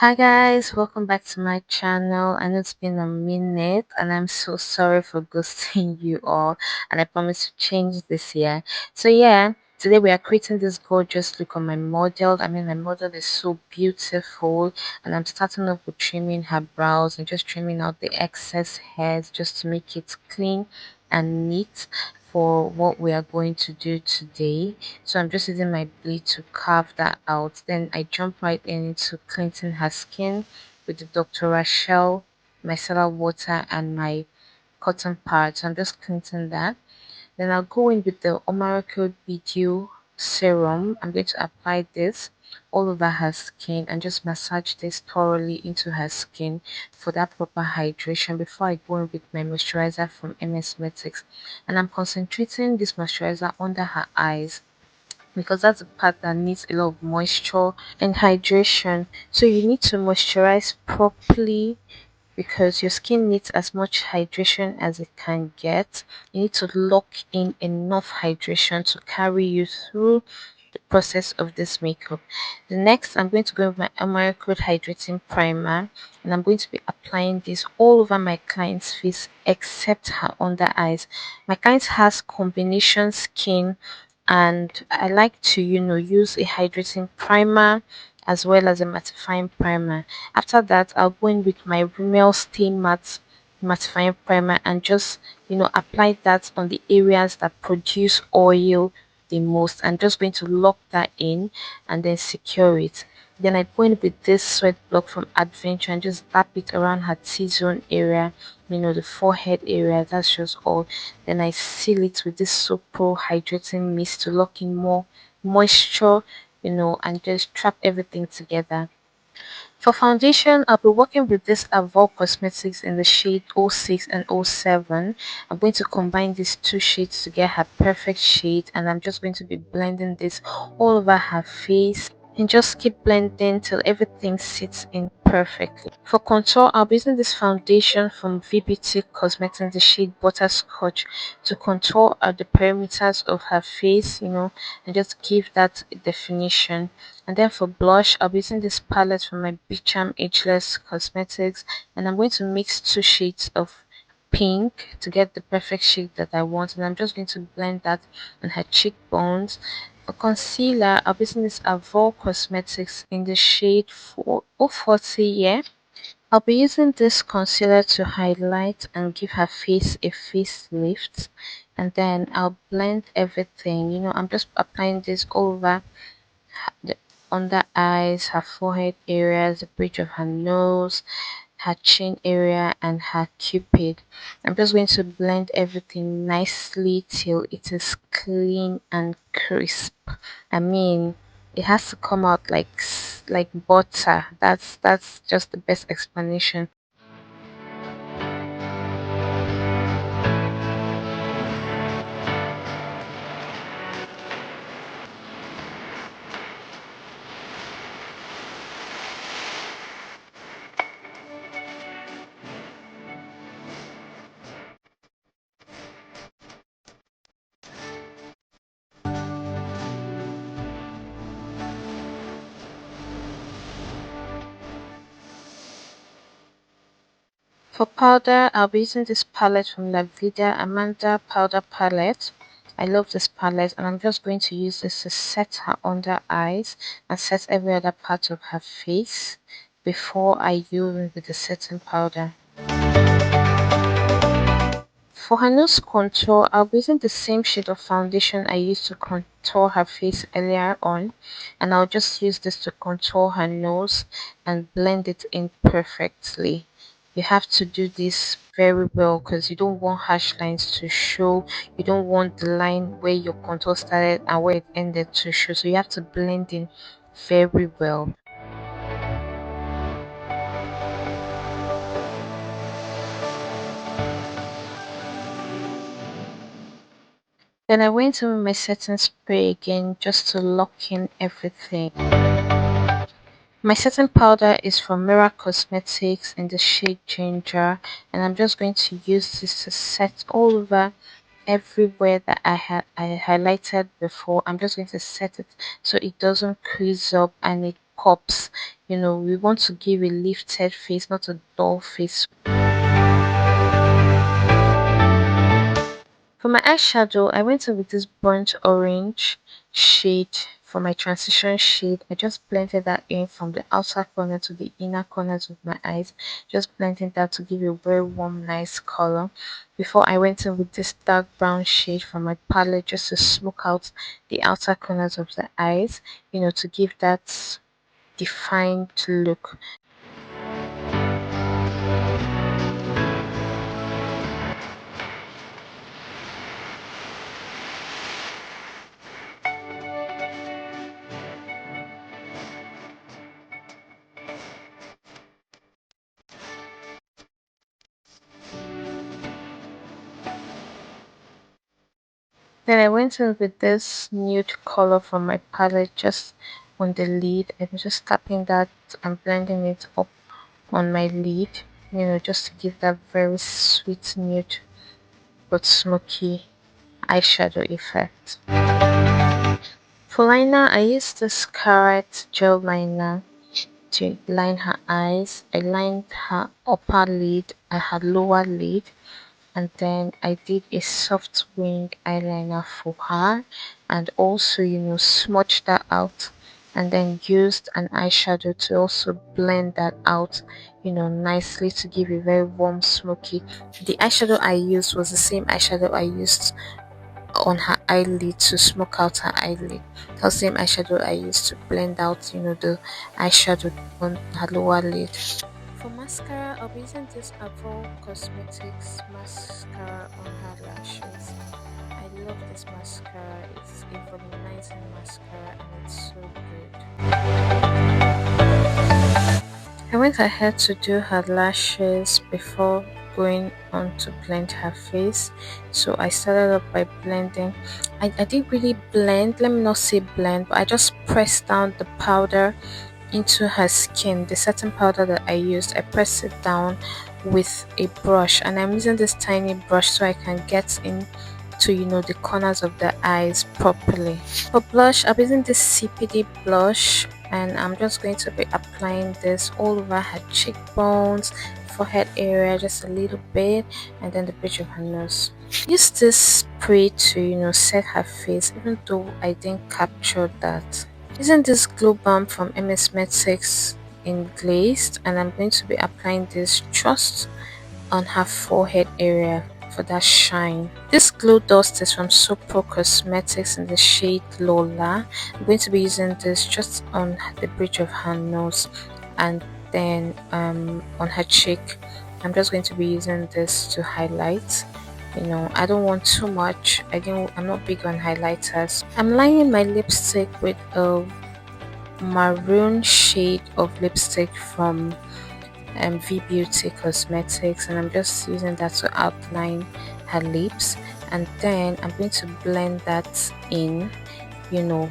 Hi guys, welcome back to my channel. I know it's been a minute and I'm so sorry for ghosting you all, and I promise to change this year. So yeah, today we are creating this gorgeous look on my model. My model is so beautiful, and I'm starting off with trimming her brows and just trimming out the excess hairs just to make it clean and neat for what we are going to do today. So I'm just using my blade to carve that out. Then I jump right into cleansing her skin with the Dr. Rachel micellar water and my cotton pad. So I'm just cleansing that. Then I'll go in with the Omaricode bedew serum. I'm going to apply this all over her skin and just massage this thoroughly into her skin for that proper hydration before I go in with my moisturizer from Msmetics. And I'm concentrating this moisturizer under her eyes because that's the part that needs a lot of moisture and hydration. So you need to moisturize properly because your skin needs as much hydration as it can get. You need to lock in enough hydration to carry you through the process of this makeup. The next, I'm going to go with my Omaricode Hydrating Primer, and I'm going to be applying this all over my client's face except her under eyes. My client has combination skin, and I like to use a hydrating primer as well as a mattifying primer. After that, I'll go in with my Rimel Stain Matte mattifying primer and just apply that on the areas that produce oil the most. I'm just going to lock that in and then secure it. Then I go in with this sweat block from Adventure and just tap it around her T-zone area, the forehead area. That's just all. Then I seal it with this Soopro hydrating mist to lock in more moisture, and just trap everything together. For foundation, I'll be working with this Avour Cosmetics in the shade 06 and 07. I'm going to combine these two shades to get her perfect shade, and I'm just going to be blending this all over her face and just keep blending till everything sits in perfectly. For contour, I'll be using this foundation from VBT Cosmetics in the shade Butterscotch to contour the perimeters of her face, and just give that definition. And then for blush, I'll be using this palette from my Beacham Ageless Cosmetics, and I'm going to mix two shades of pink to get the perfect shade that I want, and I'm just going to blend that on her cheekbones. For concealer, I'll be using this Avour Cosmetics in the shade 040. Yeah, I'll be using this concealer to highlight and give her face a facelift, and then I'll blend everything. I'm just applying this all over the under eyes, her forehead areas, the bridge of her nose, her chin area, and her cupid. I'm just going to blend everything nicely till it is clean and crisp. I mean, it has to come out like like butter. That's just the best explanation. For powder, I'll be using this palette from Laveeda Amanda Powder Palette. I love this palette, and I'm just going to use this to set her under eyes and set every other part of her face before I use with the setting powder. For her nose contour, I'll be using the same shade of foundation I used to contour her face earlier on, and I'll just use this to contour her nose and blend it in perfectly. You have to do this very well because you don't want harsh lines to show. You don't want the line where your contour started and where it ended to show. So you have to blend in very well. Then I went in with my setting spray again just to lock in everything. My setting powder is from Mira Cosmetics in the shade Ginger, and I'm just going to use this to set all over everywhere that I highlighted before. I'm just going to set it so it doesn't crease up and it pops. We want to give a lifted face, not a dull face. For my eyeshadow, I went in with this burnt orange shade for my transition shade. I just blended that in from the outer corner to the inner corners of my eyes. Just blending that to give a very warm, nice color. Before I went in with this dark brown shade from my palette just to smoke out the outer corners of the eyes, to give that defined look. Then I went in with this nude color from my palette just on the lid. I'm just tapping that and blending it up on my lid, just to give that very sweet nude but smoky eyeshadow effect. For liner, I used this carrot gel liner to line her eyes. I lined her upper lid and her lower lid, and then I did a soft wing eyeliner for her, and also smudged that out, and then used an eyeshadow to also blend that out nicely to give a very warm smoky. The eyeshadow I used was the same eyeshadow I used on her eyelid to smoke out her eyelid. The same eyeshadow I used to blend out the eyeshadow on her lower lid. For mascara, I'll be using this Avour Cosmetics mascara on her lashes. I love this mascara. It's a volumizing mascara and it's so good. I went ahead to do her lashes before going on to blend her face. So I started off by blending. I didn't really blend, let me not say blend, but I just pressed down the powder into her skin. The setting powder that I used, I pressed it down with a brush, and I'm using this tiny brush so I can get in to the corners of the eyes properly. For blush, I'm using this CPD blush, and I'm just going to be applying this all over her cheekbones, forehead area just a little bit, and then the bridge of her nose. Use this spray to set her face, even though I didn't capture that. Using this glow balm from Msmetics in glazed, and I'm going to be applying this just on her forehead area for that shine. This glow dust is from Soopro Cosmetics in the shade Lola. I'm going to be using this just on the bridge of her nose, and then on her cheek. I'm just going to be using this to highlight. I don't want too much. I'm not big on highlighters. I'm lining my lipstick with a maroon shade of lipstick from V Beauty Cosmetics, and I'm just using that to outline her lips, and then I'm going to blend that in, you know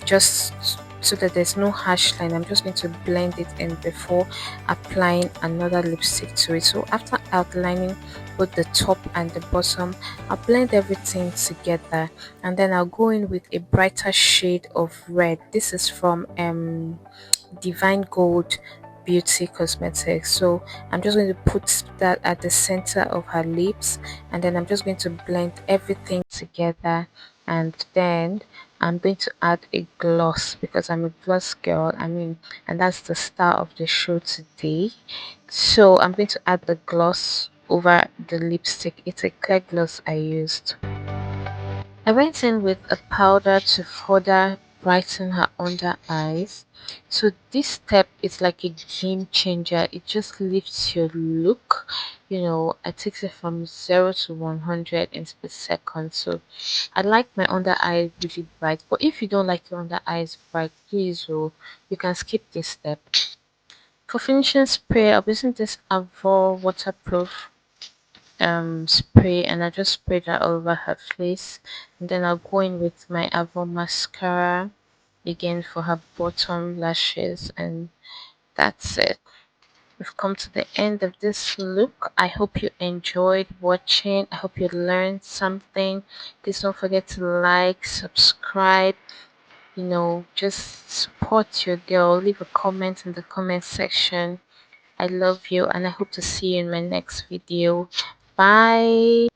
just so that there's no harsh line. I'm just going to blend it in before applying another lipstick to it. So after outlining both the top and the bottom, I'll blend everything together, and then I'll go in with a brighter shade of red. This is from Divine Gold Beauty Cosmetics. So I'm just going to put that at the center of her lips, and then I'm just going to blend everything together, and then I'm going to add a gloss because I'm a gloss girl. And that's the star of the show today. So I'm going to add the gloss over the lipstick. It's a clear gloss I used. I went in with a powder to further brighten her under eyes. So this step is like a game changer. It just lifts your look. It takes it from 0 to 100 in split seconds. So I like my under eye really bright. But if you don't like your under eyes bright, please, you can skip this step. For finishing spray, I'll be using this Avour waterproof spray, and I just sprayed that all over her face, and then I'll go in with my Avour mascara again for her bottom lashes, and that's it. We've come to the end of this look. I hope you enjoyed watching. I hope you learned something. Please don't forget to like, subscribe, just support your girl. Leave a comment in the comment section. I love you and I hope to see you in my next video. Bye.